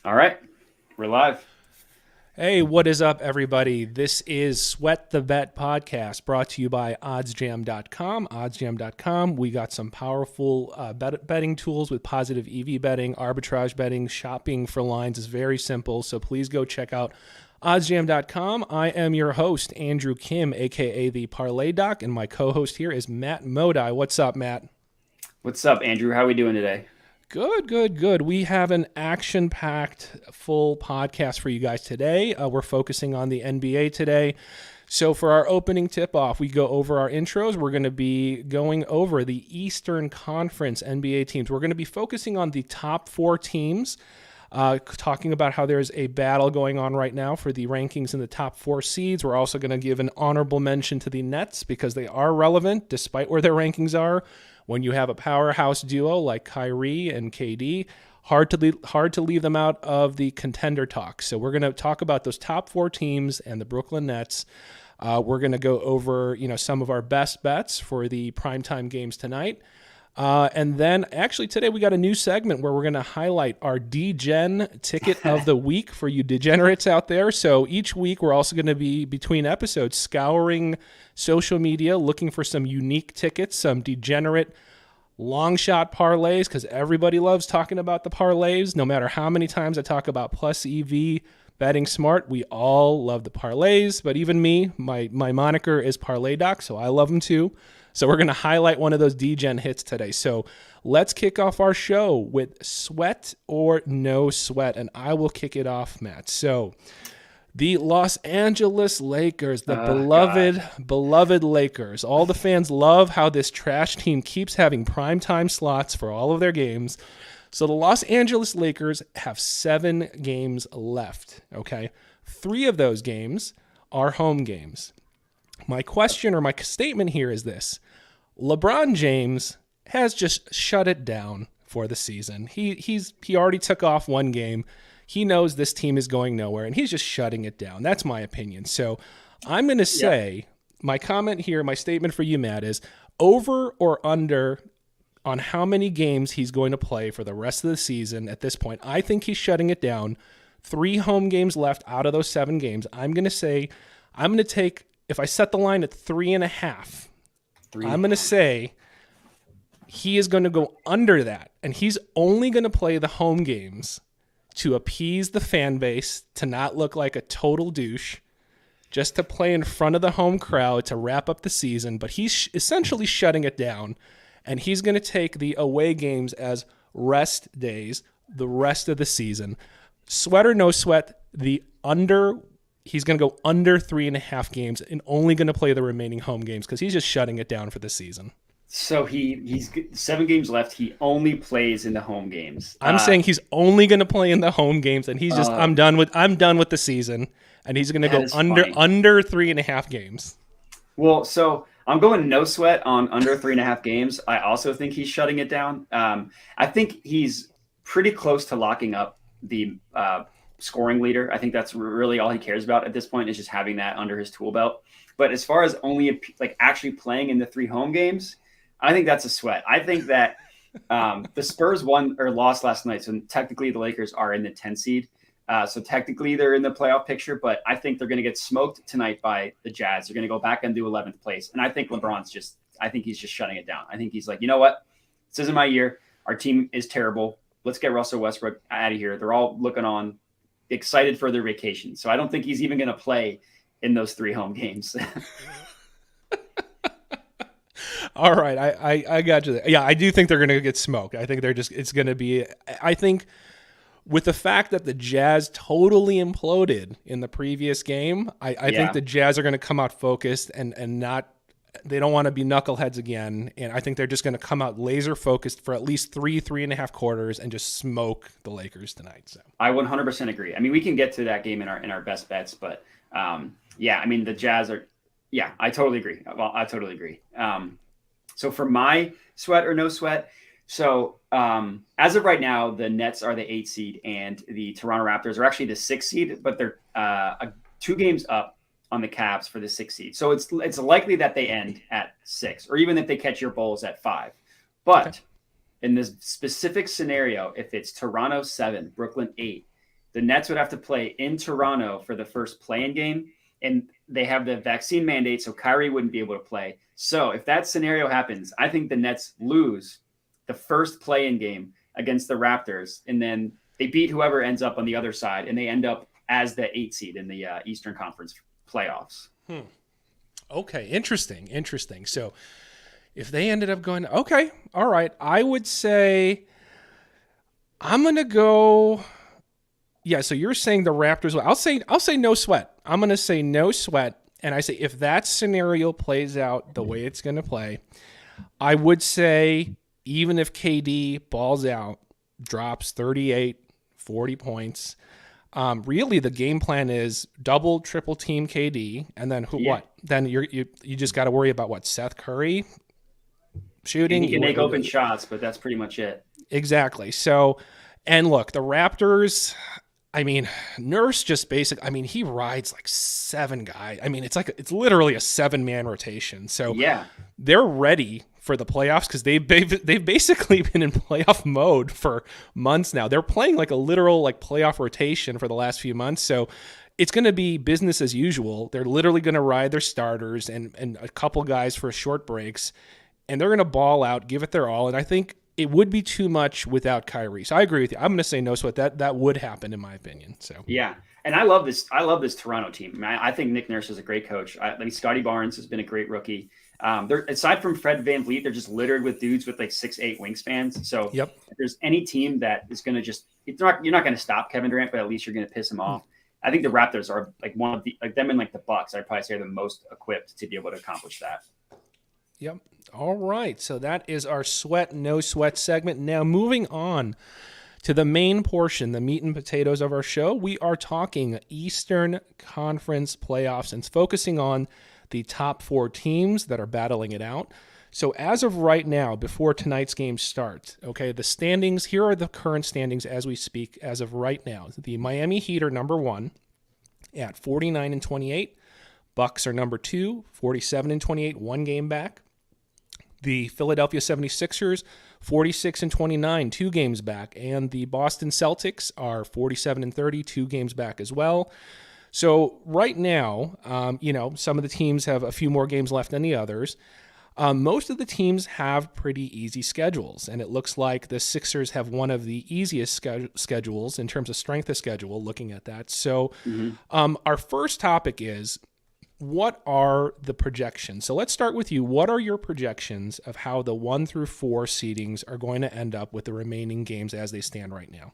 All right, we're live. Hey, what is up, everybody? This is Sweat the Bet podcast brought to you by OddsJam.com. OddsJam.com. We got some powerful betting tools with positive EV betting, arbitrage betting, shopping for lines is very simple. So please go check out OddsJam.com. I am your host, Andrew Kim, aka the Parlay Doc, and my co host here is Matt Modi. What's up, Matt? What's up, Andrew? How are we doing today? Good, good, good. We have an action packed full podcast for you guys today. We're focusing on the NBA today. So, for our opening tip off, we go over our intros. We're going to be going over the Eastern Conference NBA teams. We're going to be focusing on the top four teams, talking about how there's a battle going on right now for the rankings in the top four seeds. We're also going to give an honorable mention to the Nets because they are relevant despite where their rankings are. When you have a powerhouse duo like Kyrie and KD, hard to leave them out of the contender talk. So we're going to talk about those top four teams and the Brooklyn Nets. We're going to go over some of our best bets for the primetime games tonight. And then actually today we got a new segment where we're going to highlight our Degen ticket of the week for you degenerates out there. So each week we're also going to be between episodes scouring social media, looking for some unique tickets, some degenerate long shot parlays, because everybody loves talking about the parlays. No matter how many times I talk about plus EV, betting smart, we all love the parlays. But even me, my moniker is Parlay Doc, so I love them too. So we're going to highlight one of those Degen hits today. So let's kick off our show with sweat or no sweat, and I will kick it off, Matt. So the Los Angeles Lakers, the God. beloved Lakers. All the fans love how this trash team keeps having primetime slots for all of their games. So the Los Angeles Lakers have 7 games left, okay? 3 of those games are home games. My question or my statement here is this. LeBron James has just shut it down for the season. He already took off one game. He knows this team is going nowhere, and he's just shutting it down. That's my opinion. So I'm going to Yep. say my comment here, my statement for you, Matt, is over or under on how many games he's going to play for the rest of the season at this point. I think he's shutting it down. 3 home games left out of those 7 games. I'm going to take, if I set the line at 3.5, Three and I'm a going to half. say he is going to go under that. And he's only going to play the home games to appease the fan base, to not look like a total douche, just to play in front of the home crowd to wrap up the season. But he's essentially shutting it down. And he's going to take the away games as rest days the rest of the season. Sweat or no sweat, he's going to go under 3.5 games and only going to play the remaining home games because he's just shutting it down for the season. So he's 7 games left. He only plays in the home games. I'm saying he's only going to play in the home games, and he's just Oh, I'm done with the season, and he's going to that go is under funny. under 3.5 games. Well, so I'm going no sweat on under 3.5 games. I also think he's shutting it down. I think he's pretty close to locking up the scoring leader. I think that's really all he cares about at this point is just having that under his tool belt. But as far as only like actually playing in the 3 home games, I think that's a sweat. I think that the Spurs won or lost last night, so technically the Lakers are in the 10 seed. So technically they're in the playoff picture, but I think they're going to get smoked tonight by the Jazz. They're going to go back and do 11th place. And I think I think he's just shutting it down. I think he's like, you know what? This isn't my year. Our team is terrible. Let's get Russell Westbrook out of here. They're all looking on, excited for their vacation. So I don't think he's even going to play in those 3 home games. All right, I got you there. Yeah, I do think they're going to get smoked. I think it's going to be. I think with the fact that the Jazz totally imploded in the previous game, I think Yeah. the Jazz are going to come out focused and not. They don't want to be knuckleheads again, and I think they're just going to come out laser focused for at least 3.5 quarters and just smoke the Lakers tonight. So I 100% agree. I mean, we can get to that game in our best bets, but yeah, I mean the Jazz are. Yeah, I totally agree. Well, I totally agree. So for my sweat or no sweat, so as of right now, the Nets are the 8 seed and the Toronto Raptors are actually the 6 seed, but they're 2 games up on the Cavs for the 6 seed. So it's likely that they end at 6, or even if they catch your Bulls at 5. okay, But in this specific scenario, if it's Toronto 7, Brooklyn 8, the Nets would have to play in Toronto for the first play-in game, and they have the vaccine mandate, so Kyrie wouldn't be able to play. So if that scenario happens, I think the Nets lose the first play-in game against the Raptors, and then they beat whoever ends up on the other side, and they end up as the 8 seed in the Eastern Conference playoffs. Okay, interesting. So if they ended up going, okay, all right, I would say I'm going to go. Yeah, so you're saying the Raptors. I'll say no sweat. I'm going to say no sweat. And I say if that scenario plays out the way it's going to play, I would say even if KD balls out, drops 38, 40 points, really the game plan is double, triple team KD, and then what? Then you just got to worry about what? Seth Curry shooting. He can make open shots, but that's pretty much it. Exactly. So, and look, the Raptors. I mean, Nurse just he rides like 7 guys. I mean, it's literally a 7-man rotation. So yeah, they're ready for the playoffs because they've basically been in playoff mode for months now. They're playing like a literal like playoff rotation for the last few months. So it's going to be business as usual. They're literally going to ride their starters and a couple guys for short breaks, and they're going to ball out, give it their all. And I think it would be too much without Kyrie. So I agree with you. I'm going to say no sweat. That would happen in my opinion. So yeah, and I love this Toronto team. I think Nick Nurse is a great coach. Scotty Barnes has been a great rookie. They're, aside from Fred VanVleet, they're just littered with dudes with like 6'8" wingspans. So if there's any team that is going to you're not going to stop Kevin Durant, but at least you're going to piss him off. I think the Raptors are like one of the, like them and like the Bucks, I'd probably say are the most equipped to be able to accomplish that. Yep. All right. So that is our sweat, no sweat segment. Now moving on to the main portion, the meat and potatoes of our show, we are talking Eastern Conference playoffs and focusing on the top 4 teams that are battling it out. So as of right now, before tonight's game starts, okay, the standings, here are the current standings as we speak as of right now. The Miami Heat are number 1 at 49-28. Bucks are number 2, 47-28, 1 game back. The Philadelphia 76ers, 46-29, 2 games back. And the Boston Celtics are 47-30, 2 games back as well. So right now, some of the teams have a few more games left than the others. Most of the teams have pretty easy schedules, and it looks like the Sixers have one of the easiest schedules in terms of strength of schedule, looking at that. So our first topic is, what are the projections? So let's start with you. What are your projections of how the 1 through 4 seedings are going to end up with the remaining games as they stand right now?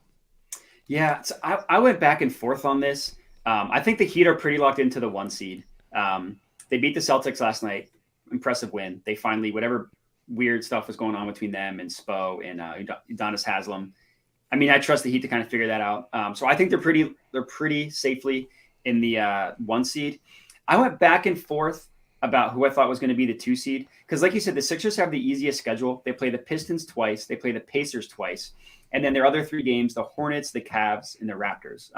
Yeah, so I went back and forth on this. I think the Heat are pretty locked into the 1 seed. They beat the Celtics last night. Impressive win. They finally, whatever weird stuff was going on between them and Spo and Udonis Haslem. I mean, I trust the Heat to kind of figure that out. So I think they're pretty safely in the 1 seed. I went back and forth about who I thought was going to be the 2 seed. Because like you said, the Sixers have the easiest schedule. They play the Pistons twice. They play the Pacers twice. And then their other 3 games, the Hornets, the Cavs, and the Raptors.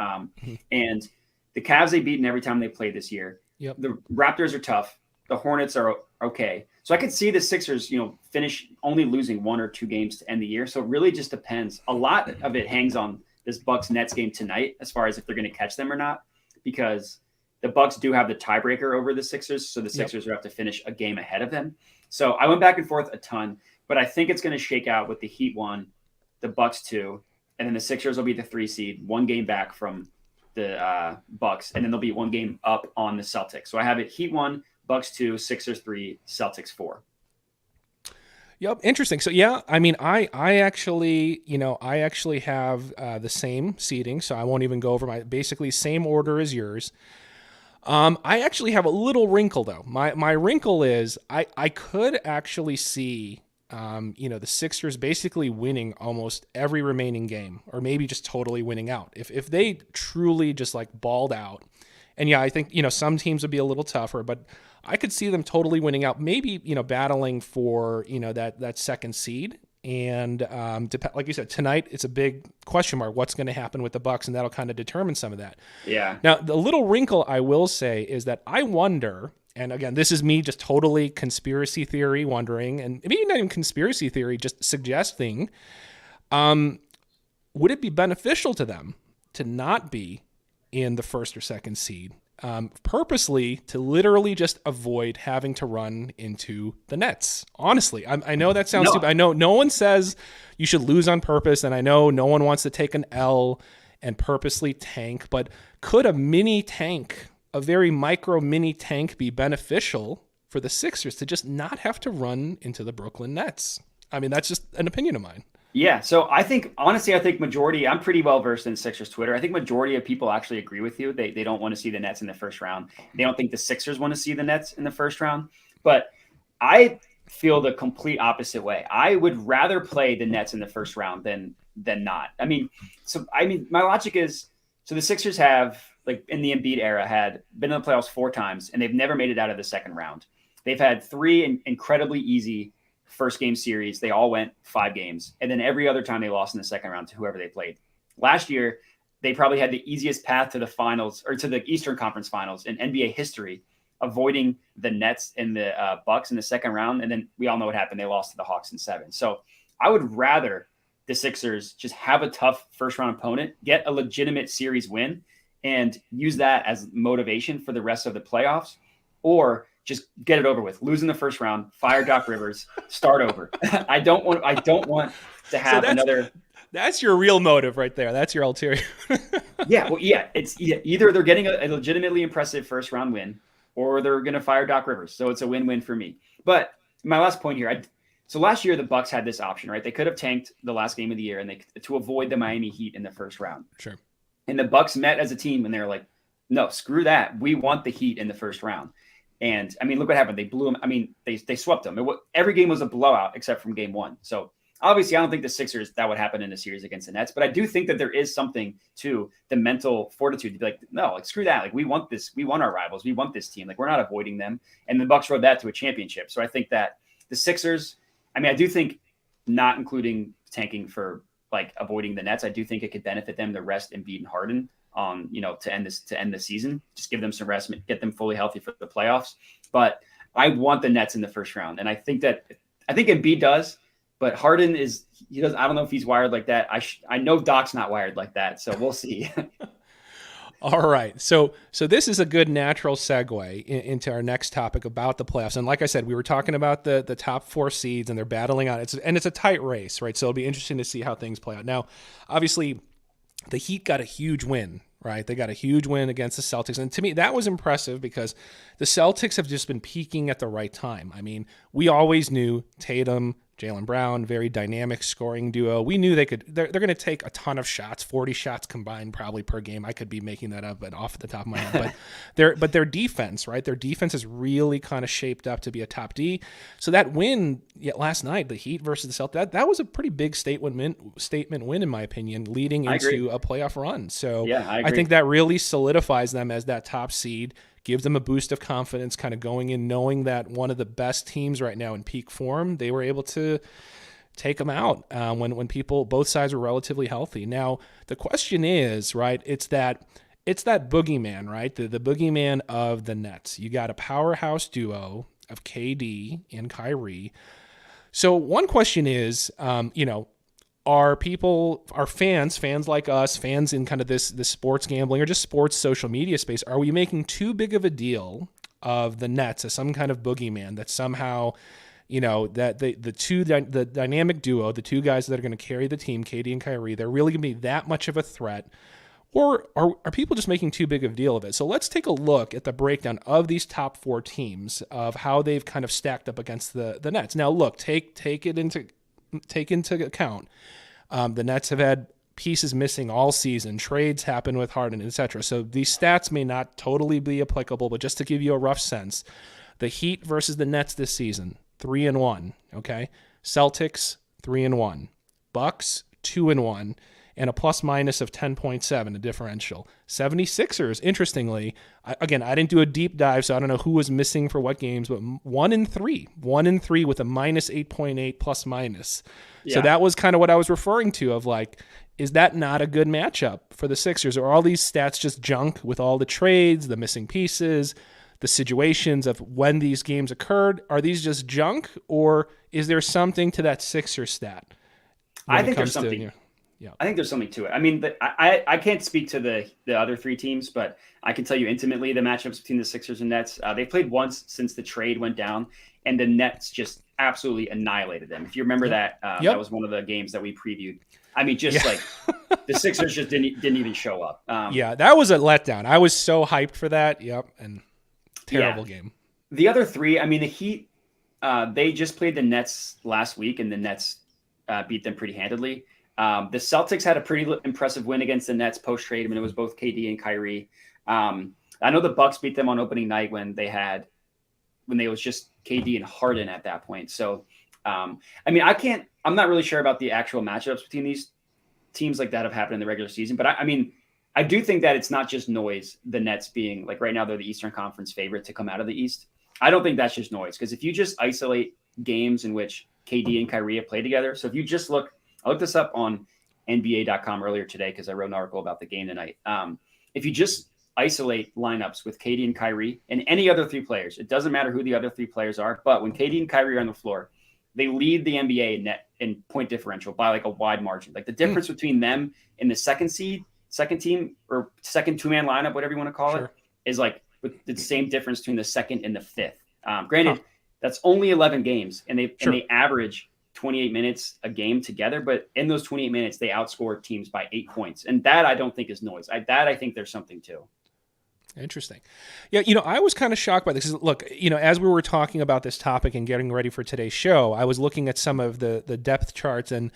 And the Cavs, they've beaten every time they played this year. Yep. The Raptors are tough. The Hornets are okay. So I could see the Sixers, finish only losing 1 or 2 games to end the year. So it really just depends. A lot of it hangs on this Bucks-Nets game tonight as far as if they're going to catch them or not, because the Bucks do have the tiebreaker over the Sixers, so the Sixers will have to finish a game ahead of them. So I went back and forth a ton, but I think it's going to shake out with the Heat 1, the Bucks 2, and then the Sixers will be the 3 seed, 1 game back from the Bucks, and then they'll be 1 game up on the Celtics. So I have it Heat 1, Bucks 2, Sixers 3, Celtics 4. Yep, interesting. So yeah, I mean, I actually have the same seating, so I won't even go over basically same order as yours. I actually have a little wrinkle though. My wrinkle is I could actually see the Sixers basically winning almost every remaining game, or maybe just totally winning out. If they truly just like balled out. And yeah, I think, some teams would be a little tougher, but I could see them totally winning out, maybe, battling for, that 2nd seed. And like you said, tonight, it's a big question mark. What's going to happen with the Bucks? And that'll kind of determine some of that. Yeah. Now, the little wrinkle I will say is that I wonder, and again, this is me just totally conspiracy theory wondering, and maybe not even conspiracy theory, just suggesting, would it be beneficial to them to not be in the first or second seed, purposely to literally just avoid having to run into the Nets. Honestly, I know that sounds stupid. I know no one says you should lose on purpose, and I know no one wants to take an L and purposely tank, but could a mini tank, a very micro mini tank, be beneficial for the Sixers to just not have to run into the Brooklyn Nets? I mean, that's just an opinion of mine. Yeah, so I think majority, I'm pretty well versed in Sixers Twitter. I think majority of people actually agree with you. They don't want to see the Nets in the first round. They don't think the Sixers want to see the Nets in the first round. But I feel the complete opposite way. I would rather play the Nets in the first round than not. My logic is, so the Sixers have, like in the Embiid era, had been in the playoffs 4 times, and they've never made it out of the second round. They've had 3 incredibly easy first game series. They all went 5 games. And then every other time they lost in the second round to whoever they played. Last year, they probably had the easiest path to the finals, or to the Eastern Conference Finals in NBA history, avoiding the Nets and the Bucks in the second round. And then we all know what happened. They lost to the Hawks in 7. So I would rather the Sixers just have a tough first round opponent, get a legitimate series win, and use that as motivation for the rest of the playoffs, or just get it over with. Lose in the first round, fire Doc Rivers, start over. I don't want to have another. That's your real motive right there. That's your ulterior. It's either they're getting a legitimately impressive first round win, or they're going to fire Doc Rivers. So it's a win-win for me. But my last point here, so last year the Bucks had this option, right? They could have tanked the last game of the year and to avoid the Miami Heat in the first round. Sure. And the Bucks met as a team and they were like, no, screw that. We want the Heat in the first round. And I mean, look what happened. They blew them. I mean, they swept them. Every game was a blowout except from game 1. So obviously, I don't think the Sixers, that would happen in a series against the Nets. But I do think that there is something to the mental fortitude to be like, no, like screw that. Like we want this. We want our rivals. We want this team. Like we're not avoiding them. And the Bucks rode that to a championship. So I think that the Sixers, I mean, I do think not including tanking for like avoiding the Nets, I do think it could benefit them to rest Embiid and Harden to end the season, just give them some rest, get them fully healthy for the playoffs. But I want the Nets in the first round. And I think Embiid does, but Harden he does. I don't know if he's wired like that. I know Doc's not wired like that. So we'll see. All right. So this is a good natural segue into our next topic about the playoffs. And like I said, we were talking about the top 4 seeds and they're battling on it. And it's a tight race, right? So it'll be interesting to see how things play out. Now, obviously, the Heat got a huge win, right? They got a huge win against the Celtics. And to me, that was impressive because the Celtics have just been peaking at the right time. I mean, we always knew Tatum, Jaylen Brown, very dynamic scoring duo. We knew they're going to take a ton of shots, 40 shots combined probably per game. I could be making that up, but off the top of my head. But their defense, right? Their defense is really kind of shaped up to be a top D. So that win last night, the Heat versus the Celtics, that was a pretty big statement win in my opinion, leading into a playoff run. So yeah, I think that really solidifies them as that top seed. Gives them a boost of confidence kind of going in, knowing that one of the best teams right now in peak form, they were able to take them out when both sides were relatively healthy. Now, the question is, right, it's that boogeyman, right? The boogeyman of the Nets. You got a powerhouse duo of KD and Kyrie. So one question is, are fans like us, fans in kind of this sports gambling or just sports social media space, are we making too big of a deal of the Nets as some kind of boogeyman that somehow, that the dynamic duo, the two guys that are going to carry the team, KD and Kyrie, they're really going to be that much of a threat? Or are people just making too big of a deal of it? So let's take a look at the breakdown of these top 4 teams of how they've kind of stacked up against the Nets. Now, look, take into account the Nets have had pieces missing all season, trades happen with Harden, etc. So these stats may not totally be applicable, but just to give you a rough sense, the Heat versus the Nets this season, 3-1, okay? Celtics, 3-1. Bucks, 2-1. And a plus minus of 10.7, a differential. 76ers, interestingly, I didn't do a deep dive, so I don't know who was missing for what games, but 1-3. 1-3 with a minus 8.8 plus minus. Yeah. So that was kind of what I was referring to of like, is that not a good matchup for the Sixers? Or are all these stats just junk with all the trades, the missing pieces, the situations of when these games occurred? Are these just junk, or is there something to that Sixer stat? I think there's something. I think there's something to it. I mean, I can't speak to the other three teams, but I can tell you intimately the matchups between the Sixers and Nets. They played once since the trade went down, and the Nets just absolutely annihilated them. If you remember that that was one of the games that we previewed. I mean, just like the Sixers just didn't even show up. That was a letdown. I was so hyped for that. Yep, and terrible game. The other three, I mean, the Heat, they just played the Nets last week, and the Nets beat them pretty handedly. The Celtics had a pretty impressive win against the Nets post-trade. I mean, it was both KD and Kyrie. I know the Bucks beat them on opening night when they was just KD and Harden at that point. So, I mean, I'm not really sure about the actual matchups between these teams like that have happened in the regular season. But I mean, I do think that it's not just noise, the Nets being like right now, they're the Eastern Conference favorite to come out of the East. I don't think that's just noise, because if you just isolate games in which KD and Kyrie have played together. So if you just I looked this up on NBA.com earlier today because I wrote an article about the game tonight. If you just isolate lineups with KD and Kyrie and any other three players, it doesn't matter who the other three players are, but when KD and Kyrie are on the floor, they lead the NBA in point differential by like a wide margin. Like the difference between them and the second team or second two-man lineup, whatever you want to call it, is like with the same difference between the second and the fifth. Granted, that's only 11 games, and they average 28 minutes a game together, but in those 28 minutes, they outscore teams by 8 points. And that I don't think is noise. I think there's something to. Interesting. Yeah, I was kind of shocked by this. Look, as we were talking about this topic and getting ready for today's show, I was looking at some of the depth charts and,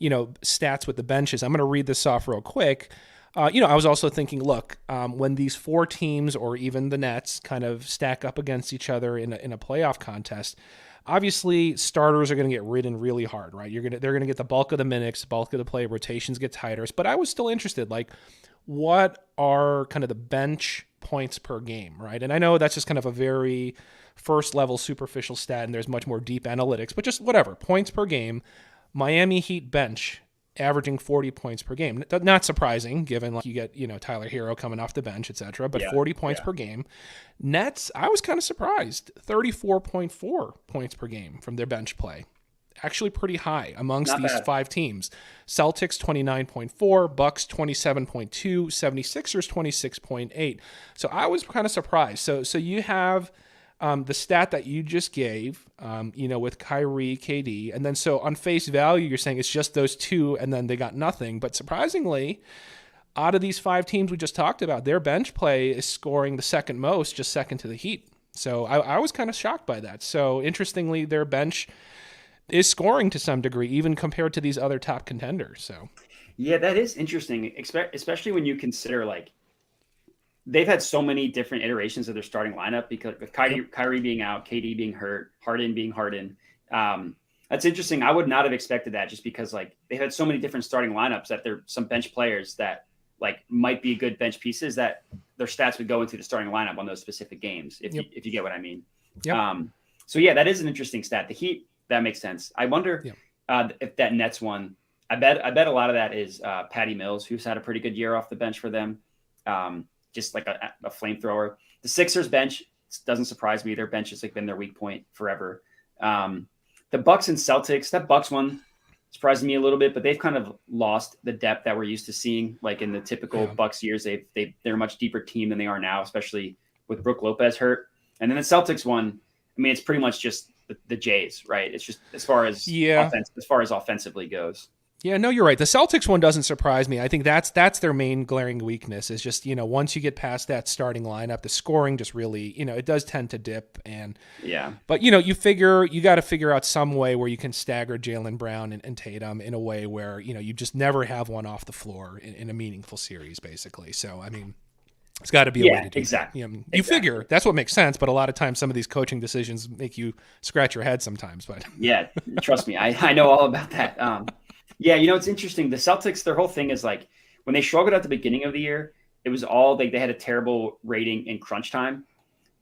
stats with the benches. I'm going to read this off real quick. I was also thinking, look, when these four teams or even the Nets kind of stack up against each other in a playoff contest, obviously starters are going to get ridden really hard, right? They're going to get the bulk of the minutes, bulk of the play, rotations get tighter. But I was still interested, like, what are kind of the bench points per game, right? And I know that's just kind of a very first level superficial stat, and there's much more deep analytics, but just whatever, points per game. Miami Heat bench averaging 40 points per game. Not surprising, given like you get, Tyler Hero coming off the bench, etc. But 40 points per game. Nets, I was kind of surprised. 34.4 points per game from their bench play. Actually pretty high amongst these five teams. Celtics 29.4, Bucks 27.2, 76ers 26.8. So I was kind of surprised. So you have the stat that you just gave, with Kyrie, KD, and then so on face value, you're saying it's just those two, and then they got nothing. But surprisingly, out of these five teams we just talked about, their bench play is scoring the second most, just second to the Heat. So I was kind of shocked by that. So interestingly, their bench is scoring to some degree, even compared to these other top contenders. So, yeah, that is interesting, especially when you consider like they've had so many different iterations of their starting lineup because with Kyrie being out, KD being hurt, Harden being Harden. That's interesting. I would not have expected that just because like they've had so many different starting lineups that there are some bench players that like might be good bench pieces that their stats would go into the starting lineup on those specific games. If you get what I mean. Yep. So yeah, that is an interesting stat. The Heat, that makes sense. I wonder if that Nets one, I bet a lot of that is Patty Mills, who's had a pretty good year off the bench for them. Just like a flamethrower. The Sixers bench doesn't surprise me. Their bench has like been their weak point forever. The Bucks and Celtics, that Bucks one surprised me a little bit, but they've kind of lost the depth that we're used to seeing. Like in the typical Bucks years, they're a much deeper team than they are now, especially with Brook Lopez hurt. And then the Celtics one, I mean, it's pretty much just the Jays, right? It's just as far as offensively goes. Yeah, no, you're right. The Celtics one doesn't surprise me. I think that's their main glaring weakness is just, once you get past that starting lineup, the scoring just really, it does tend to dip. But, you got to figure out some way where you can stagger Jaylen Brown and Tatum in a way where, you just never have one off the floor in a meaningful series, basically. So, I mean, it's got to be a way to do exactly. that. You figure that's what makes sense, but a lot of times some of these coaching decisions make you scratch your head sometimes. But yeah, trust me, I know all about that. Yeah, it's interesting. The Celtics, their whole thing is like when they struggled at the beginning of the year, it was all they had a terrible rating in crunch time.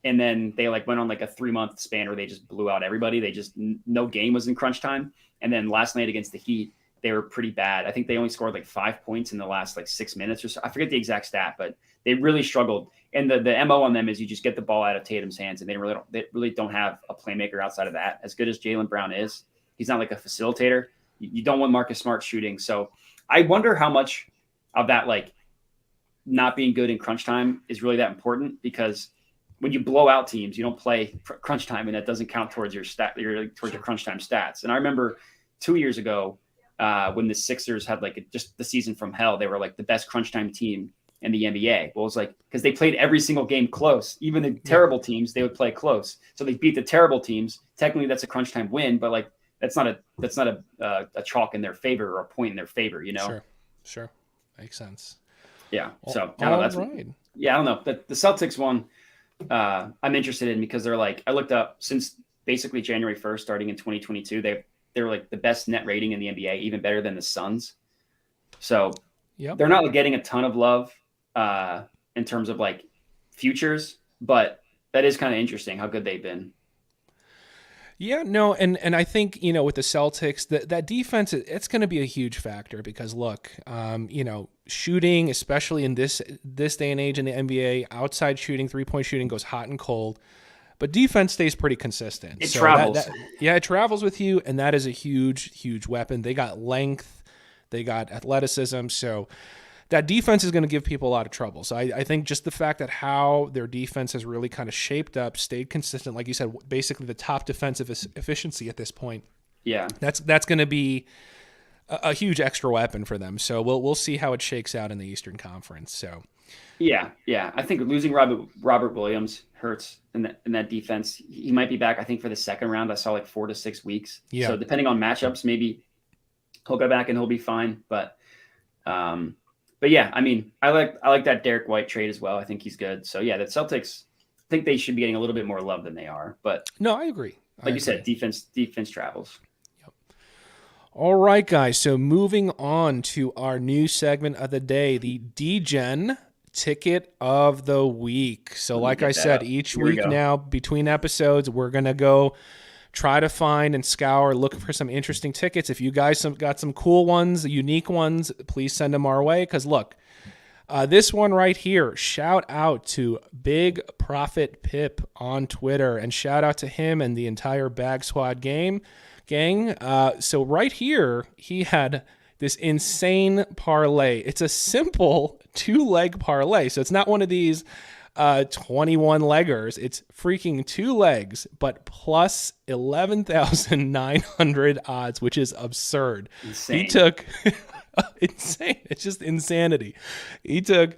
And then they like went on like a 3-month span where they just blew out everybody. They just no game was in crunch time. And then last night against the Heat, they were pretty bad. I think they only scored like 5 points in the last like 6 minutes or so. I forget the exact stat, but they really struggled. And the MO on them is you just get the ball out of Tatum's hands, and they really don't have a playmaker outside of that. As good as Jaylen Brown is, he's not like a facilitator. You don't want Marcus Smart shooting. So I wonder how much of that, like, not being good in crunch time is really that important, because when you blow out teams, you don't play crunch time, and that doesn't count towards your towards your crunch time stats. And I remember 2 years ago when the Sixers had like just the season from hell, they were like the best crunch time team in the NBA. Well, it was like because they played every single game close. Even the terrible teams, they would play close. So they beat the terrible teams. Technically, that's a crunch time win, but like that's not a chalk in their favor or a point in their favor. You know? Sure, makes sense. Yeah. So I don't know. That's right. Yeah, I don't know. The Celtics one, I'm interested in, because they're like, I looked up since basically January 1st, starting in 2022, they're like the best net rating in the NBA, even better than the Suns. So they're not getting a ton of love in terms of like futures, but that is kind of interesting how good they've been. Yeah, no, and I think, with the Celtics, that defense, it's going to be a huge factor, because look, shooting, especially in this day and age in the NBA, outside shooting, 3-point shooting goes hot and cold, but defense stays pretty consistent. It travels. It travels with you, and that is a huge, huge weapon. They got length, they got athleticism, so that defense is going to give people a lot of trouble. So I think just the fact that how their defense has really kind of shaped up, stayed consistent, like you said, basically the top defensive efficiency at this point. Yeah, that's going to be a huge extra weapon for them. So we'll see how it shakes out in the Eastern Conference. So yeah, I think losing Robert Williams hurts in that defense. He might be back, I think, for the second round. I saw like 4 to 6 weeks. Yeah. So depending on matchups, maybe he'll go back and he'll be fine. But yeah, I mean, I like that Derek White trade as well. I think he's good. So yeah, the Celtics, I think they should be getting a little bit more love than they are. But no, I agree. Like you said, defense travels. Yep. All right, guys. So moving on to our new segment of the day, the Degen ticket of the week. So like I said, each week now between episodes, we're going to go try to find and scour, look for some interesting tickets. If you guys got some cool ones, unique ones, please send them our way. Because look, this one right here, shout out to Big Profit Pip on Twitter, and shout out to him and the entire Bag Squad gang. So right here, he had this insane parlay. It's a simple 2-leg parlay. So it's not one of these 21 leggers. It's freaking 2 legs, but plus 11,900 odds, which is absurd. Insane. He took insane. It's just insanity. He took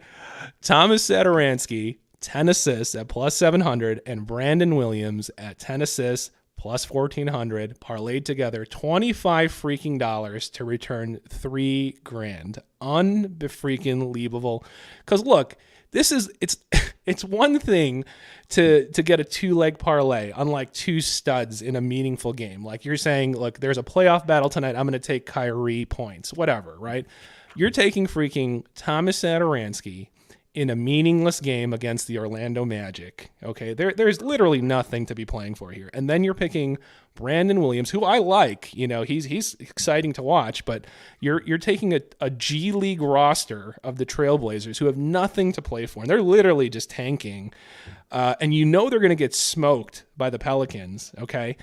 Thomas Satoransky, 10 assists at plus 700, and Brandon Williams at 10 assists plus 1,400, parlayed together $25 freaking dollars to return $3,000. Unbefreaking leavable. Because look, it's one thing to get a 2-leg parlay, unlike 2 studs in a meaningful game. Like you're saying, look, there's a playoff battle tonight, I'm going to take Kyrie points, whatever, right? You're taking freaking Thomas Satoransky in a meaningless game against the Orlando Magic. Okay, there's literally nothing to be playing for here. And then you're picking Brandon Williams, who I like. He's exciting to watch, but you're taking a G League roster of the Trailblazers who have nothing to play for, and they're literally just tanking. And they're going to get smoked by the Pelicans. Okay.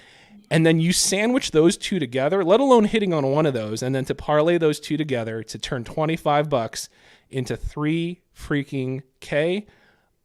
And then you sandwich those two together, let alone hitting on one of those, and then to parlay those two together to turn $25 into $3 freaking K.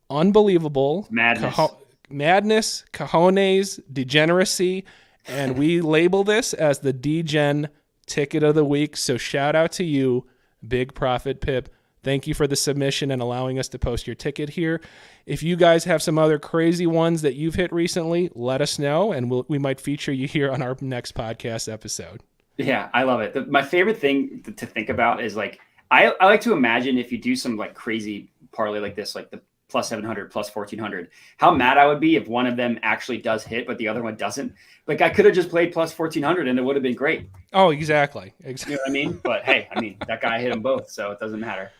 Unbelievable. Madness, cojones, degeneracy. And we label this as the Degen ticket of the week. So shout out to you, Big Profit Pip. Thank you for the submission and allowing us to post your ticket here. If you guys have some other crazy ones that you've hit recently, let us know, and we might feature you here on our next podcast episode. Yeah, I love it. My favorite thing to think about is like, I like to imagine if you do some like crazy parlay like this, like the plus 700, plus 1,400, how mad I would be if one of them actually does hit, but the other one doesn't. Like I could have just played plus 1,400 and it would have been great. Oh, exactly. You know what I mean? But hey, that guy hit them both, so it doesn't matter.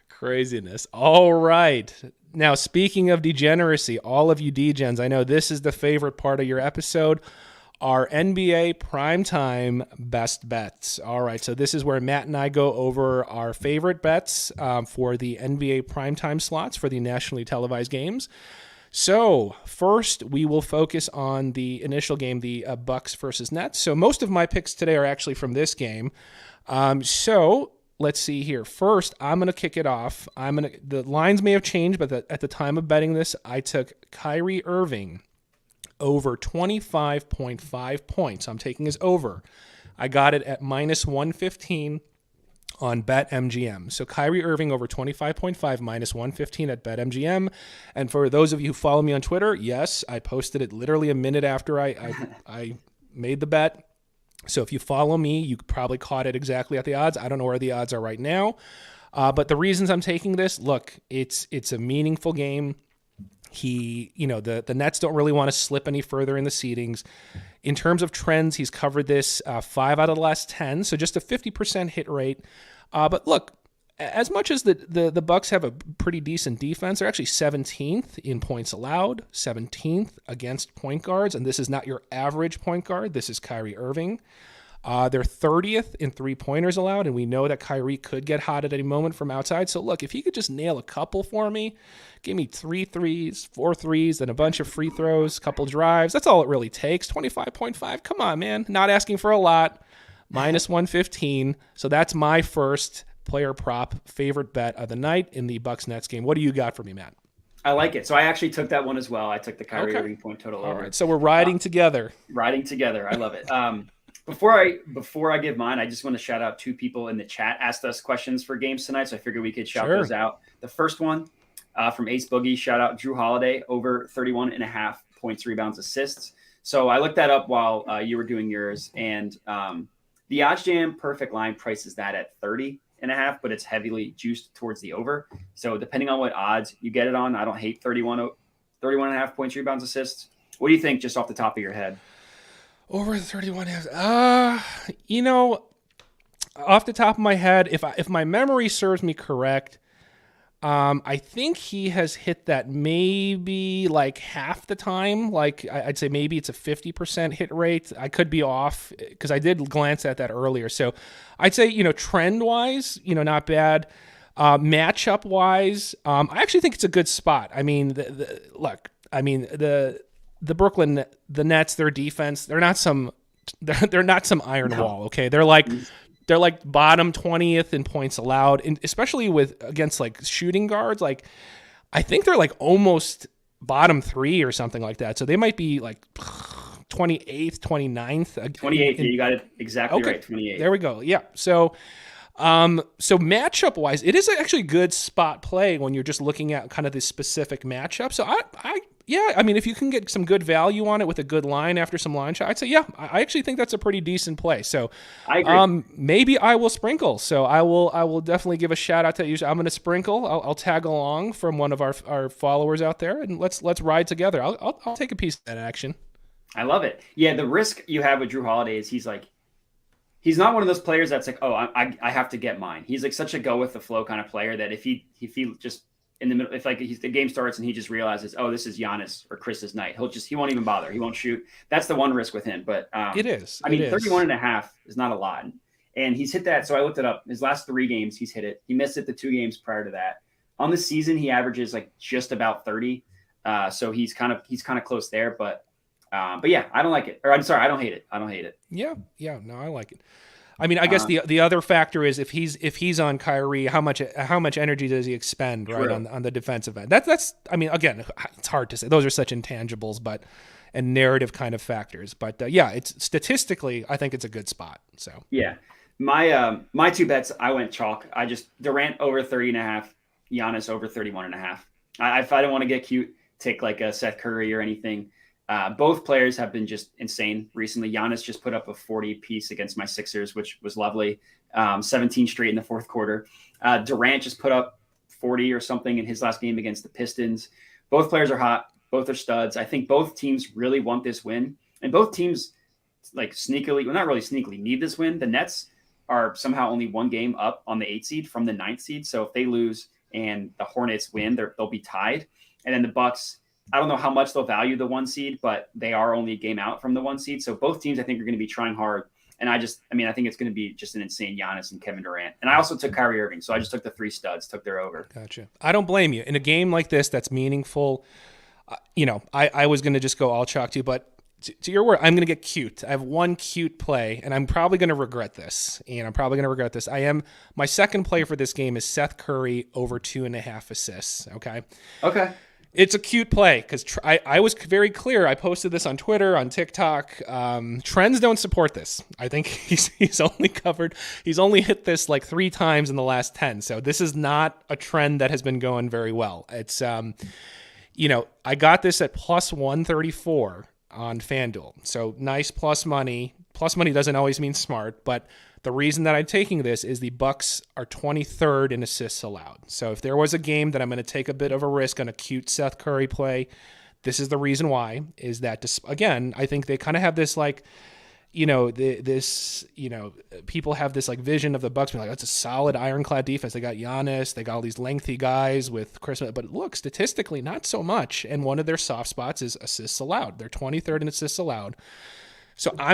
Craziness. All right. Now, speaking of degeneracy, all of you Degens, I know this is the favorite part of your episode, our NBA primetime best bets. All right, so this is where Matt and I go over our favorite bets for the NBA primetime slots for the nationally televised games. So first, we will focus on the initial game, the Bucks versus Nets. So most of my picks today are actually from this game. So let's see here. First, I'm going to kick it off. The lines may have changed, but at the time of betting this, I took Kyrie Irving over 25.5 points. I'm taking his over. I got it at minus 115 on BetMGM. So Kyrie Irving over 25.5 minus 115 at BetMGM. And for those of you who follow me on Twitter, yes, I posted it literally a minute after I made the bet. So if you follow me, you probably caught it exactly at the odds. I don't know where the odds are right now. But the reasons I'm taking this, look, it's a meaningful game. The Nets don't really want to slip any further in the seedings. In terms of trends, he's covered this 5 out of the last 10, so just a 50% hit rate. But look, as much as the Bucks have a pretty decent defense, they're actually 17th in points allowed, 17th against point guards, and this is not your average point guard. This is Kyrie Irving. They're 30th in three-pointers allowed, and we know that Kyrie could get hot at any moment from outside. So, look, if he could just nail a couple for me, give me 3 threes, 4 threes, then a bunch of free throws, couple drives, that's all it really takes. 25.5, come on, man. Not asking for a lot. Minus 115. So that's my first player prop favorite bet of the night in the Bucks-Nets game. What do you got for me, Matt? I like it. So I actually took that one as well. I took the Kyrie Irving point total over. All right, so we're riding together. Riding together. I love it. Before I give mine, I just want to shout out 2 people in the chat asked us questions for games tonight, so I figured we could shout those out. The first one from Ace Boogie, shout out Drew Holiday, over 31.5 points, rebounds, assists. So I looked that up while you were doing yours, and the OddsJam perfect line prices that at 30.5, but it's heavily juiced towards the over. So depending on what odds you get it on, I don't hate 31.5 points, rebounds, assists. What do you think just off the top of your head? Over 31. Off the top of my head, if my memory serves me correct, I think he has hit that maybe like half the time. Like I'd say maybe it's a 50% hit rate. I could be off because I did glance at that earlier. So I'd say, trend wise, not bad. Matchup wise, I actually think it's a good spot. I mean, the Brooklyn, the Nets, their defense, they're not some iron wall. Okay. They're like bottom 20th in points allowed, and especially against like shooting guards. Like I think they're like almost bottom 3 or something like that. So they might be like 28th, 29th. 28th. You got it exactly right. 28th. There we go. Yeah. So matchup wise, it is actually a good spot play when you're just looking at kind of this specific matchup. So I mean, if you can get some good value on it with a good line after some line shot, I'd say, yeah, I actually think that's a pretty decent play. So I agree. Maybe I will sprinkle. So I will definitely give a shout out to you. I'm going to sprinkle. I'll tag along from one of our followers out there, and let's ride together. I'll take a piece of that action. I love it. Yeah, the risk you have with Drew Holiday is he's not one of those players that's like, oh, I have to get mine. He's like such a go with the flow kind of player that if he just in the middle, if like the game starts and he just realizes, oh, this is Giannis or Chris's night, he won't even bother. He won't shoot. That's the one risk with him. But it is. I mean, 31.5 is not a lot, and he's hit that. So I looked it up. His last 3 games, he's hit it. He missed it the 2 games prior to that. On the season, he averages like just about 30. So he's kind of close there. But yeah, I don't like it. Or I'm sorry, I don't hate it. I don't hate it. Yeah, no, I like it. I mean, I guess the other factor is if he's on Kyrie, how much energy does he expend, right, on the defensive end? That's I mean, again, it's hard to say. Those are such intangibles, and narrative kind of factors. But yeah, it's statistically, I think it's a good spot. So yeah, my 2 bets, I went chalk. I just Durant over 30.5, Giannis over 31.5. If I don't want to get cute, take like a Seth Curry or anything. Both players have been just insane recently. Giannis just put up a 40 piece against my Sixers, which was lovely. 17 straight in the fourth quarter. Durant just put up 40 or something in his last game against the Pistons. Both players are hot. Both are studs. I think both teams really want this win. And both teams like sneakily, well, not really sneakily, need this win. The Nets are somehow only 1 game up on the 8 seed from the 9th seed. So if they lose and the Hornets win, they'll be tied. And then the Bucks, I don't know how much they'll value the 1 seed, but they are only a game out from the 1 seed. So both teams, I think, are going to be trying hard. And I think it's going to be just an insane Giannis and Kevin Durant. And I also took Kyrie Irving. So I just took the 3 studs, took their over. Gotcha. I don't blame you. In a game like this that's meaningful, I was going to just go all chalk too, but to your word, I'm going to get cute. I have one cute play, and I'm probably going to regret this. My second play for this game is Seth Curry over 2.5 assists. Okay. It's a cute play because I was very clear. I posted this on Twitter, on TikTok. Trends don't support this. I think he's only hit this like 3 times in the last 10. So this is not a trend that has been going very well. It's, I got this at plus 134 on FanDuel. So nice plus money. Plus money doesn't always mean smart, but the reason that I'm taking this is the Bucks are 23rd in assists allowed. So if there was a game that I'm going to take a bit of a risk on a cute Seth Curry play, this is the reason why, is that, again, I think they kind of have this like, people have this like vision of the Bucks being like, that's a solid ironclad defense. They got Giannis, they got all these lengthy guys with Chris, but look, statistically, not so much. And one of their soft spots is assists allowed. They're 23rd in assists allowed. So I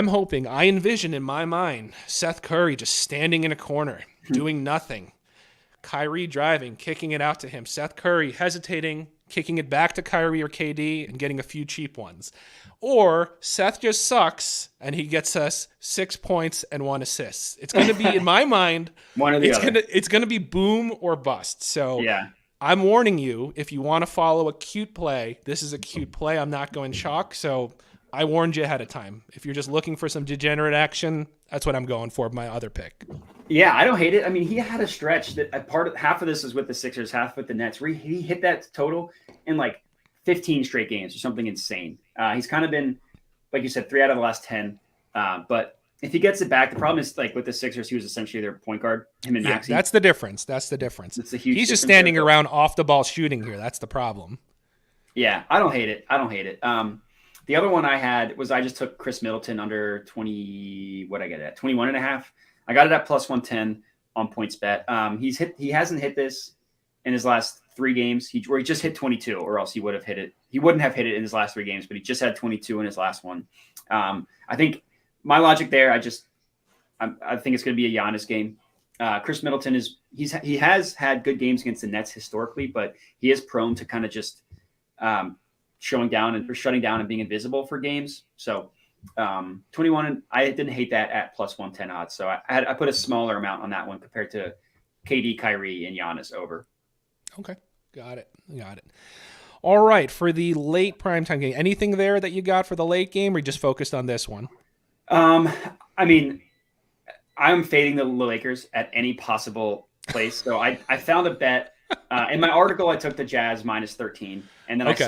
envision in my mind, Seth Curry just standing in a corner, doing nothing. Kyrie driving, kicking it out to him. Seth Curry hesitating, kicking it back to Kyrie or KD and getting a few cheap ones. Or Seth just sucks and he gets us 6 points and 1 assist. It's going to be, in my mind, one or the other. It's going to be boom or bust. So yeah. I'm warning you, if you want to follow a cute play, this is a cute play. I'm not going chalk. So I warned you ahead of time. If you're just looking for some degenerate action, that's what I'm going for, my other pick. Yeah, I don't hate it. I mean, he had a stretch that half of this is with the Sixers, half with the Nets, where he hit that total in like 15 straight games or something insane. He's kind of been, like you said, 3 out of the last 10. But if he gets it back, the problem is like with the Sixers, he was essentially their point guard, him and Maxey. That's the difference. It's a huge He's just standing around off the ball shooting here. That's the problem. Yeah, I don't hate it. The other one I had was I just took Chris Middleton under 20. What I get it at 21.5. I got it at plus 110 on PointsBet. He hasn't hit this in his last 3 games. He just hit 22, or else he would have hit it. He wouldn't have hit it in his last 3 games, but he just had 22 in his last one. I think my logic there, I think it's going to be a Giannis game. Chris Middleton he has had good games against the Nets historically, but he is prone to kind of just shutting down and being invisible for games. So 21, I didn't hate that at plus 110 odds. So I put a smaller amount on that one compared to KD, Kyrie, and Giannis over. Okay, got it. All right, for the late primetime game, anything there that you got for the late game, or you just focused on this one? I mean, I'm fading the Lakers at any possible place. So I found a bet. In my article, I took the Jazz minus 13, and then okay.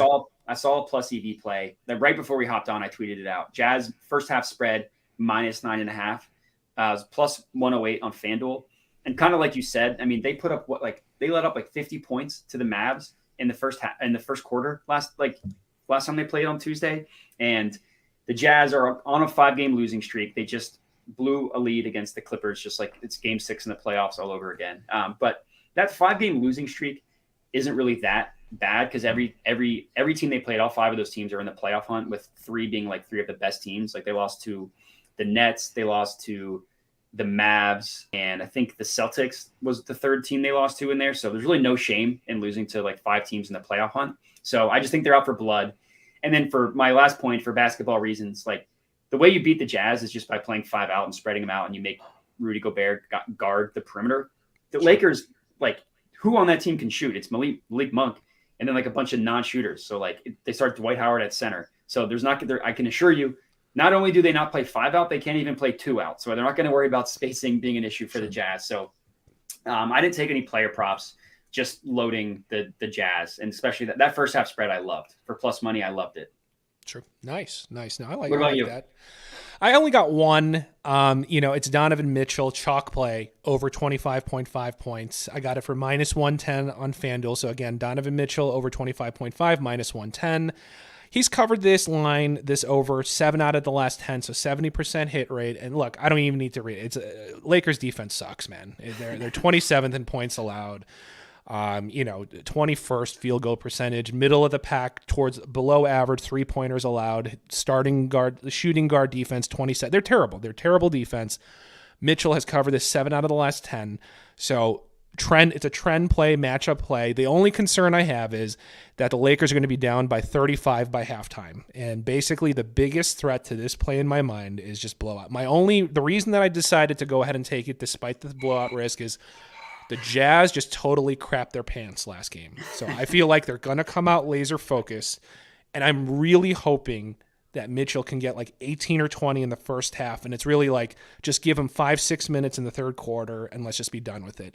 I saw a plus EV play. Then right before we hopped on, I tweeted it out. Jazz first half spread minus 9.5, plus 108 on FanDuel. And kind of like you said, I mean, they put up they let up like 50 points to the Mavs in the first quarter last time they played on Tuesday. And the Jazz are on a 5-game losing streak. They just blew a lead against the Clippers, just like it's game 6 in the playoffs all over again. But that 5-game losing streak isn't really that bad because every team they played, all 5 of those teams are in the playoff hunt, with 3 being like 3 of the best teams. Like they lost to the Nets, they lost to the Mavs, and I think the Celtics was the 3rd team they lost to in there. So there's really no shame in losing to like 5 teams in the playoff hunt. So I just think they're out for blood. And then for my last point, for basketball reasons, like the way you beat the Jazz is just by playing 5 out and spreading them out, and you make Rudy Gobert guard the perimeter. The Lakers, like, who on that team can shoot? It's Malik Monk and then like a bunch of non-shooters. So like they start Dwight Howard at center. So there's not there. I can assure you, not only do they not play 5 out, they can't even play 2 out. So they're not going to worry about spacing being an issue for the Jazz. So I didn't take any player props, just loading the Jazz, and especially that first half spread I loved. For plus money, I loved it. Sure. Nice. No, I like that. I only got one. It's Donovan Mitchell chalk play over 25.5 points. I got it for minus 110 on FanDuel. So again, Donovan Mitchell over 25.5 minus 110. He's covered this line, this over 7 out of the last 10, so 70% hit rate. And look, I don't even need to read it. It's Lakers defense sucks, man. They're 27th in points allowed. 21st field goal percentage, middle of the pack towards below average 3-pointers allowed, shooting guard defense 27. They're terrible. They're terrible defense. Mitchell has covered this 7 out of the last 10. So It's a trend play, matchup play. The only concern I have is that the Lakers are going to be down by 35 by halftime. And basically the biggest threat to this play in my mind is just blowout. The reason that I decided to go ahead and take it despite the blowout risk is the Jazz just totally crapped their pants last game. So I feel like they're going to come out laser focused, and I'm really hoping that Mitchell can get like 18 or 20 in the first half, and it's really like just give him 5-6 minutes in the third quarter and let's just be done with it.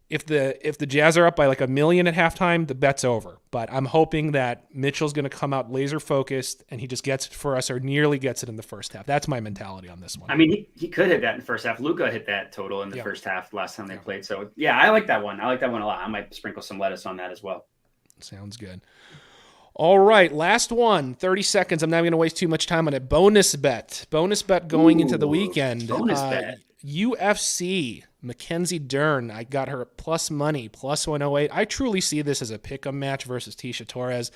If the Jazz are up by like 1 million at halftime, the bet's over. But I'm hoping that Mitchell's going to come out laser focused and he just gets it for us or nearly gets it in the first half. That's my mentality on this one. I mean, he could hit that in the first half. Luka hit that total in the first half last time they played. So, yeah, I like that one. I like that one a lot. I might sprinkle some lettuce on that as well. Sounds good. All right, last one, 30 seconds. I'm not going to waste too much time on it. Bonus bet going into the weekend. Bonus bet. UFC, Mackenzie Dern. I got her plus money, plus 108. I truly see this as a pick'em match versus Tisha Torres.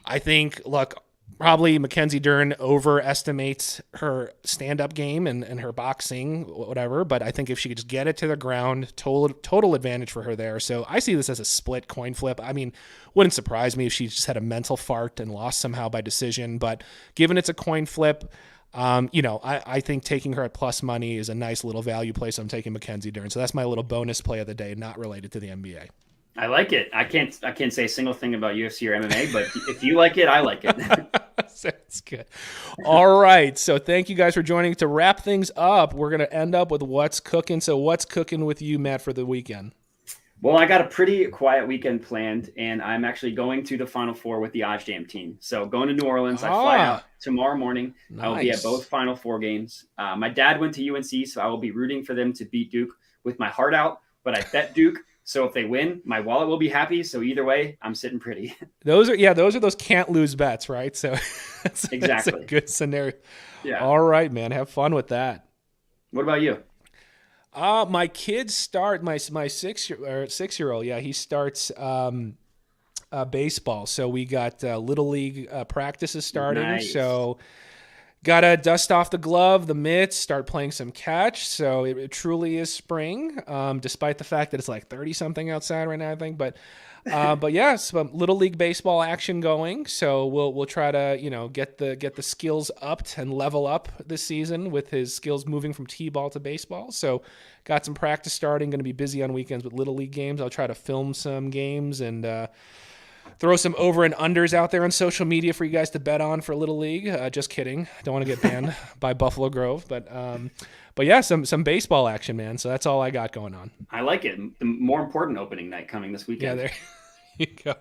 I think, look, probably Mackenzie Dern overestimates her stand-up game and her boxing, whatever, but I think if she could just get it to the ground, total advantage for her there. So I see this as a split coin flip. I mean, wouldn't surprise me if she just had a mental fart and lost somehow by decision, but given it's a coin flip, I think taking her at plus money is a nice little value play, so I'm taking Mackenzie Dern. So that's my little bonus play of the day, not related to the NBA. I like it. I can't say a single thing about UFC or MMA, but if you like it, I like it. That's good. All right. So thank you guys for joining. To wrap things up, we're going to end up with what's cooking. So what's cooking with you, Matt, for the weekend? Well, I got a pretty quiet weekend planned, and I'm actually going to the Final Four with the OddsJam team. So going to New Orleans, I fly out tomorrow morning. Nice. I will be at both Final Four games. My dad went to UNC, so I will be rooting for them to beat Duke with my heart out, but I bet Duke. So if they win, my wallet will be happy. So either way, I'm sitting pretty. Those are those can't lose bets, right? So exactly. That's a good scenario. Yeah. All right, man. Have fun with that. What about you? My kids start my 6-year-old. Yeah, he starts baseball. So we got little league practices starting. Nice. So gotta dust off the glove, the mitts, start playing some catch. So it truly is spring, despite the fact that it's like 30 something outside right now, I think. But yeah, some little league baseball action going. So we'll try to get the skills upped and level up this season with his skills moving from t-ball to baseball. So got some practice starting. Going to be busy on weekends with little league games. I'll try to film some games and throw some over and unders out there on social media for you guys to bet on for Little League. Just kidding. Don't want to get banned by Buffalo Grove. But yeah, some baseball action, man. So that's all I got going on. I like it. The more important opening night coming this weekend. Yeah, there you go.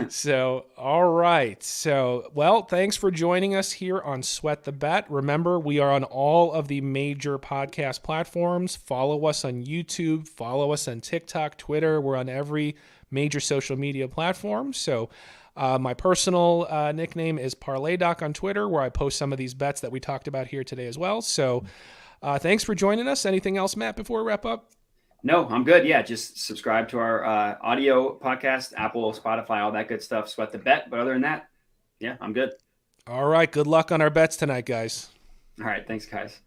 So, all right. So, well, thanks for joining us here on Sweat the Bet. Remember, we are on all of the major podcast platforms. Follow us on YouTube. Follow us on TikTok, Twitter. We're on every major social media platform. So my personal nickname is Parlay Doc on Twitter, where I post some of these bets that we talked about here today as well. So thanks for joining us. Anything else, Matt, before we wrap up? No, I'm good. Yeah, just subscribe to our audio podcast, Apple, Spotify, all that good stuff. Sweat the Bet. But other than that, yeah, I'm good. All right. Good luck on our bets tonight, guys. All right. Thanks, guys.